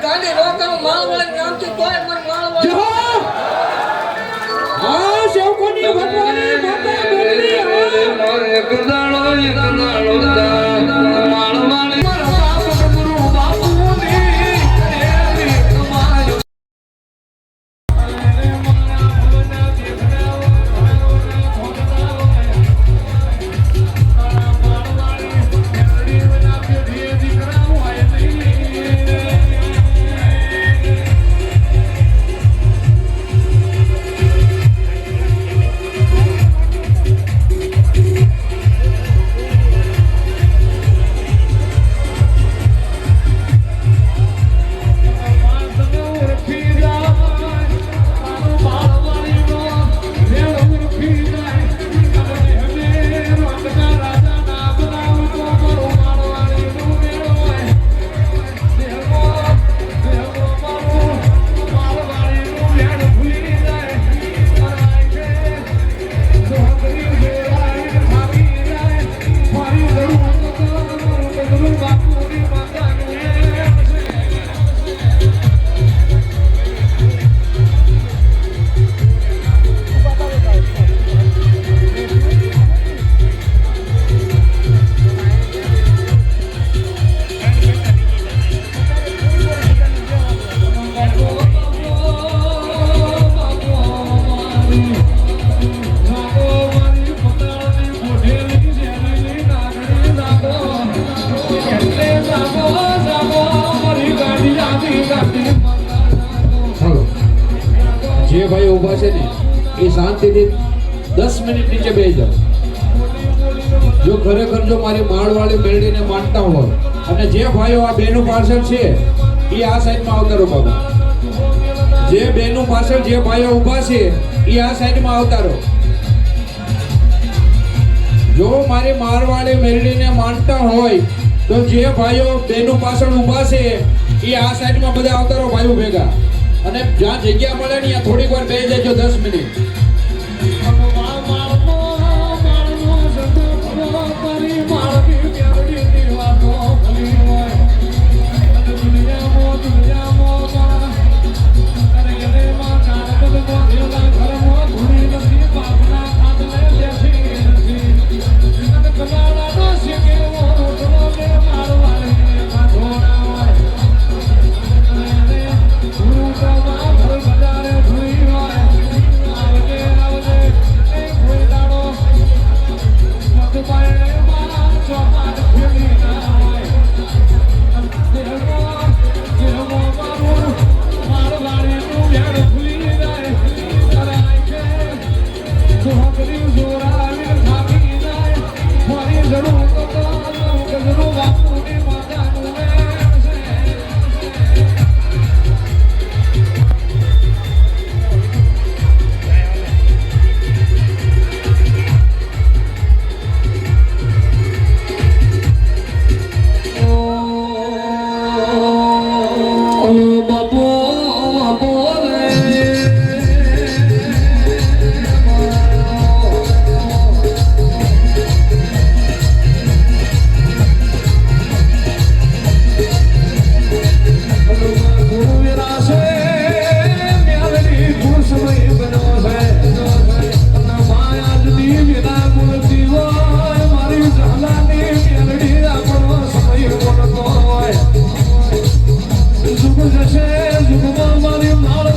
ગાડી રોકાણું માળવાળા નામથી તોય મને માળવાળા જો આ સેવકોની ભગવાનની માતા બોલી મારે કદાળો માળવાળી જે ભાઈ ઊભા છે ને એ શાંતિથી 10 મિનિટ નીચે બેસી જાઓ. જો ખરેખર જો મારી માળવાળી મેળવીને માનતા હોય અને જે ભાઈઓ આ બેનું પાછળ છે એ આ સાઈડમાં આવતા રહો બાબા. જે બેનું પાછળ જે ભાઈઓ ઊભા છે એ આ સાઈડમાં આવતા રહો. જો મારી માળવાળી મેળવીને માનતા હોય તો જે ભાઈઓ બેનું પાછળ ઊભા છે એ આ સાઈડમાં બધા આવતા રહો ભાઈઓ ભેગા. અને જ્યાં જગ્યા મળે ને ત્યાં થોડીક વાર બેસી જજો 10 મિનિટ. જશે જુગમાં મારી માળ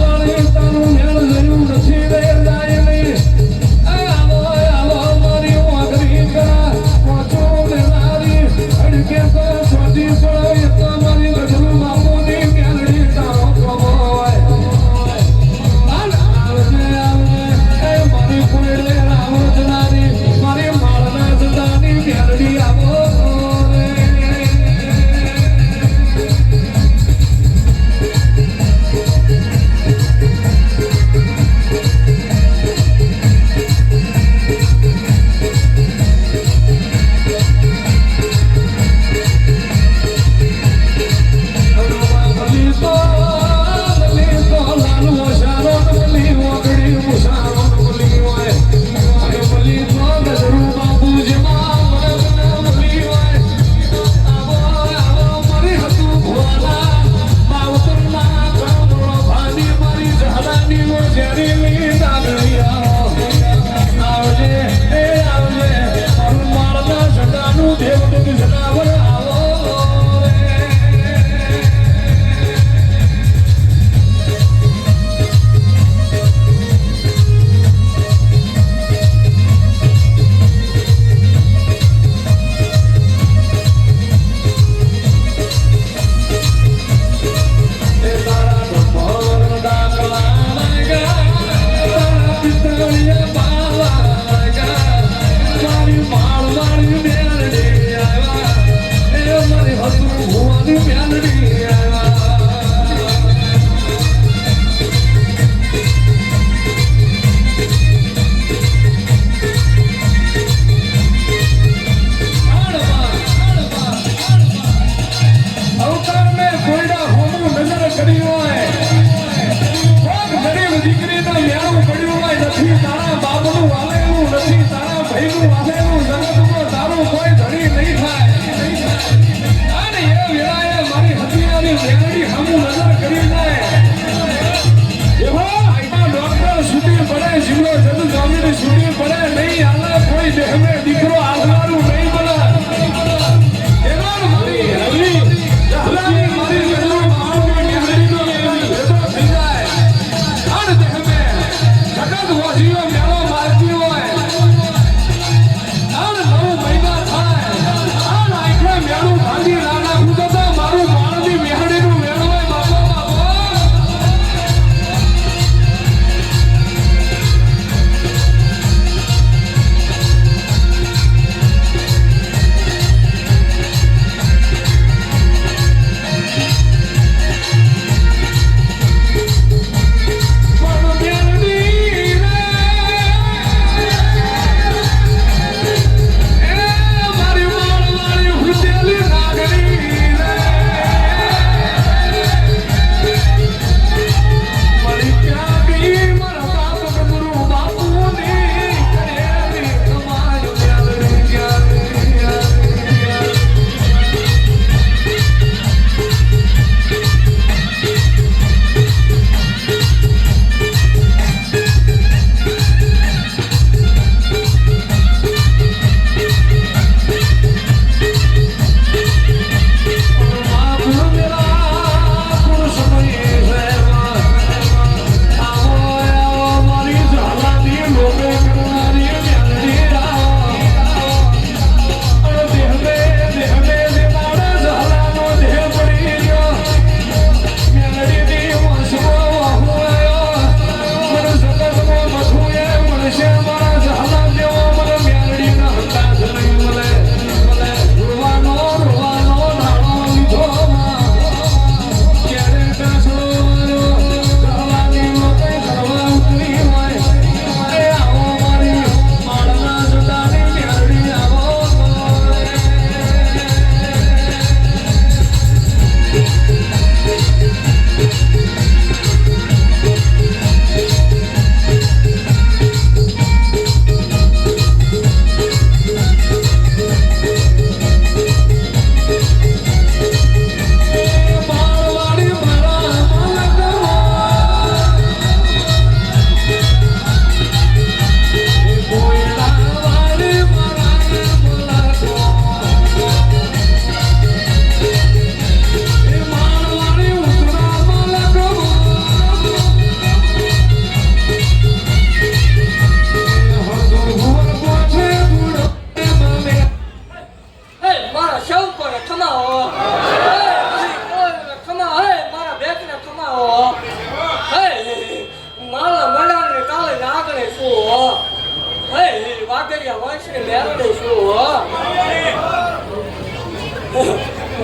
વાઘરિયા વંશની મેળવણી છું હો.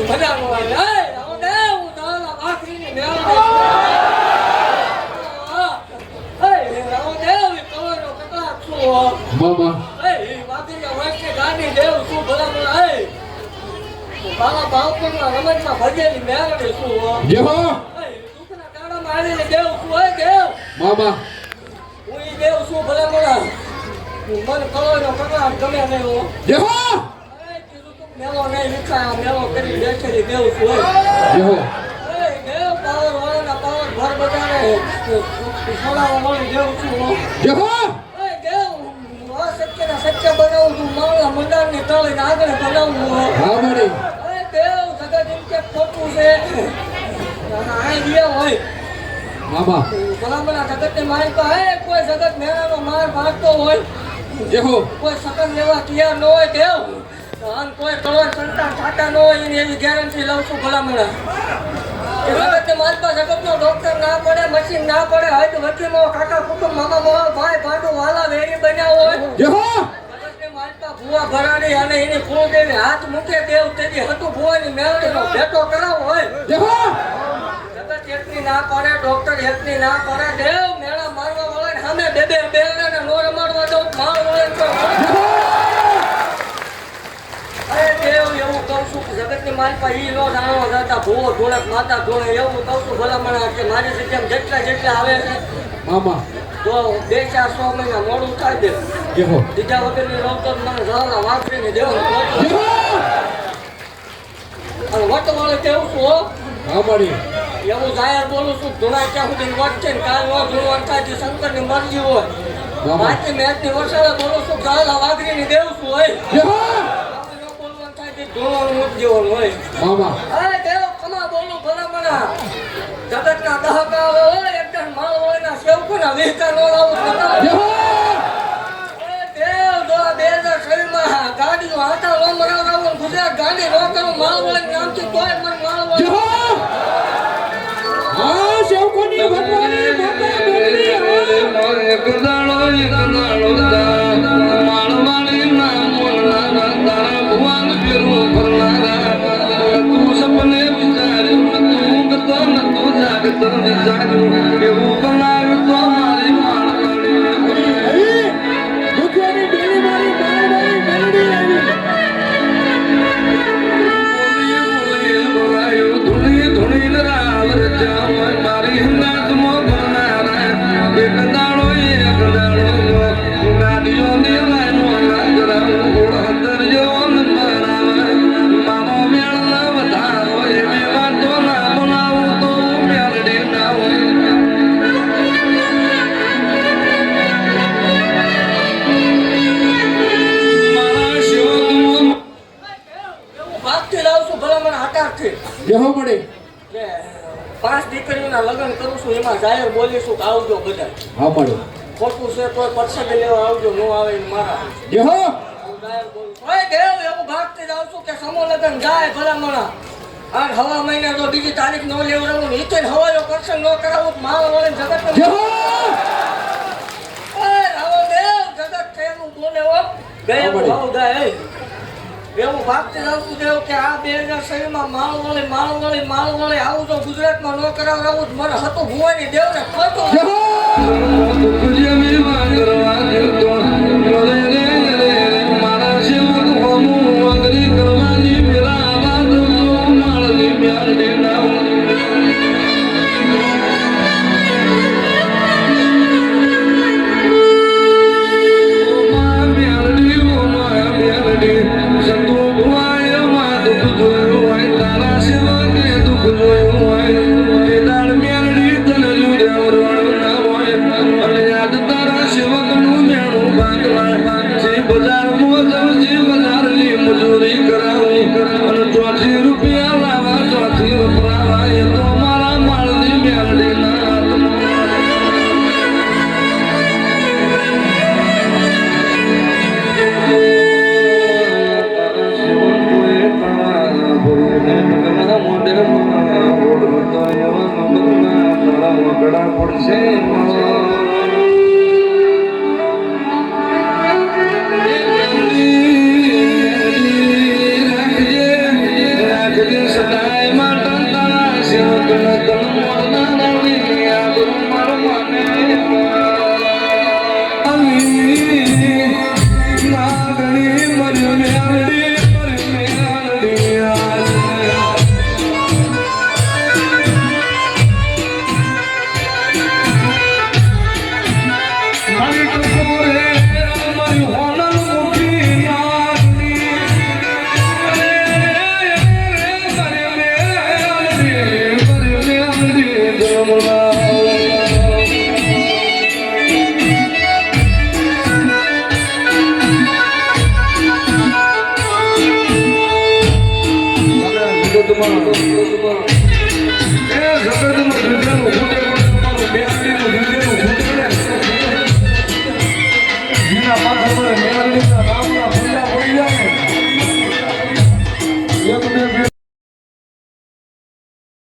મજાનું હોય. એ રાવણદેવ, હું તારા વાઘરીની મેળવણી છું. એ રાવણદેવ, એ કવરનો કકળાટ છું હો. મામા એ વાઘરિયા વંશની ગાંડી દેવ છું ભલામણ. એ બાવા બાવપુરના રમતમાં ભજેલી મેળવણી છું હો. જય હો એ દુઃખના દાડામાં આવેલી દેવ છું. એ દેવ, મામા હું ઈ દેવ છું ભલામણ. મને કવરનો કકળાટ ગમે નહીં હો. જય હો મેલો નહીં વિખાય, મેલો કરી બેઠેલી દેવ છું. જય હો એ દેવ પાવર વાળાના પાવર ભર બધાને છોડાવવા વાળી દેવ છું. જય હો એ દેવ, આ સત્યના સત્ય બનાવું છું. મારા મંડાણની તળીને આગળ બનાવું. હા મારી એ દેવ, જગત એમ કે ખોટું છે. આ દેવ હોય મામા ભલામણા જગતની મારી પાસે કોઈ જગત મેળાનો માર મારતો હોય, જય હો કોઈ સકન લેવા તૈયાર ન હોય દેવ, અને કોઈ કળવર સંતાન થતા ન હોય એની એવી ગેરંટી લઉં છું ભલામણા. એ જગતને મારતા જગતનો ડોક્ટર ના પડે, મશીન ના પડે, હૈદ વકીલો, કાકા કુટુંબ, મામા મોવા, ભાઈ ભાંડુ, વાલા વેરી બન્યા હોય. જય હો જગતને મારતા ભુવા ભરાડી અને એની કુળદેવી હાથ મૂકે દેવ તેથી હતું ભુવાની મેળવીનો ભેટો કરાવો હોય. જય હો જગત એકની ના પડે, ડોક્ટર એકની ના પડે, દેવ મેળા મારવા વાળા સામે બે બે બેલને નો રમાડવા દઉં માર વળે તો. અરે દેવ, એવું કહું છું કે જગતની માલપા ઈ નો જાણવા જતા ભૂવો ઢોળક માતા ઢોળે, એવું કહું છું ભલામણા કે મારી જગ્યામાં જેટલા જેટલા આવે છે મામા તો 2-4 મહિના મોડું થાય દે. જય હો બીજા વગરની રહું તો મને જવાના વાપરીને દેવાનું જય હો અને વટ વાળે કેવું છું હો. હા મારી એવું જાહેર બોલું છું, ધૂણા ક્યાં સુધી વટ છે ને કાલ નો ધૂણવાનું થાય છે, શંકરની મરજી હોય. મામા બાકી મેચની વરસાદે બોલું છું, ગાળા વાઘરીની દેવું છું હોય. જય હો આપણે ન બોલવાનું થાય તે ધૂણવાનું મૂકી દેવાનું હોય. મામા અરે દેવ, ખમા બોલું ભલામણા. જગતના દહકા હોય, એકદમ માળ હોય ના સેવકોના વિહકા નો લાવું થતા. જય હો અરે દેવ, જો આ 2006 ગાડીનો હાથા નો મરાવરાવો, ગુજરાત ગાડી નો કરું માળ વળે નામથી તોય મને માળ વળે. જય હો હા સેવકોની ભગવાનની માતા બેટરી એક દાડો માળવાળી ના મોલના તારા ભુવાન ફેરવું ફરનારા, તું સપને વિચાર્યું નતું ઊંઘતો નતું જાગતો વિચાર્યું, એવું બનાવ્યું તો મારી માળવાળી. દુખવાની બેલી મારી માળવાળી મેલડી આવી બોલાયું ધૂણી ધૂણી રાવર જાવ મારી નાત મો ભરનારા, એક દાડો ગાડીઓ ને લાઈનો લાગરાવું ગોળ અંદર જેવો નંબર માનો મેળ ના વધારો એવી વાતો ના બનાવું તો મેળડી ના હોય. મારા શિવ ભાગથી લાવું છું ભલામણ હટારથી. જય હો મળી કે 5 દીકરીઓના લગ્ન કરું છું, એમાં જાહેર બોલીશું કે આવજો બધા. હા મળી ખોટું છે તો પરસેદે લેવા આવજો, નો આવે ને મારા. જય હો હું જાહેર બોલું છું. ઓય દેવ, એવું ભાગતી જાઉં છું કે સમૂહ લગ્ન જાય ભલામણા. અને હવા મહિના તો બીજી તારીખ નો લેવડાવું ને ઈતે હવાયો પ્રસંગ નો કરાવું તો માળ વળે જગત. જય હો ઓય રાવો દેવ, જગત કેવું બોલે હો. ગયા ભાવ ગાય. એવું ભાગતી જાઉં છું દેવ કે આ 2006 માં માળ વળે આવું તો ગુજરાતમાં નો કરાવડાવું મને હતું ભુવાની દેવ ને ખોટું. જય હો મારા શિવ અગરી કરવાની પેલા આવાજ માળની મ્યારડી ના મજૂરી કરાવી અને 4 રૂપિયા લાવા 4 વપરાવા એ તો મારા માળની મેળડી ના પડશે. નો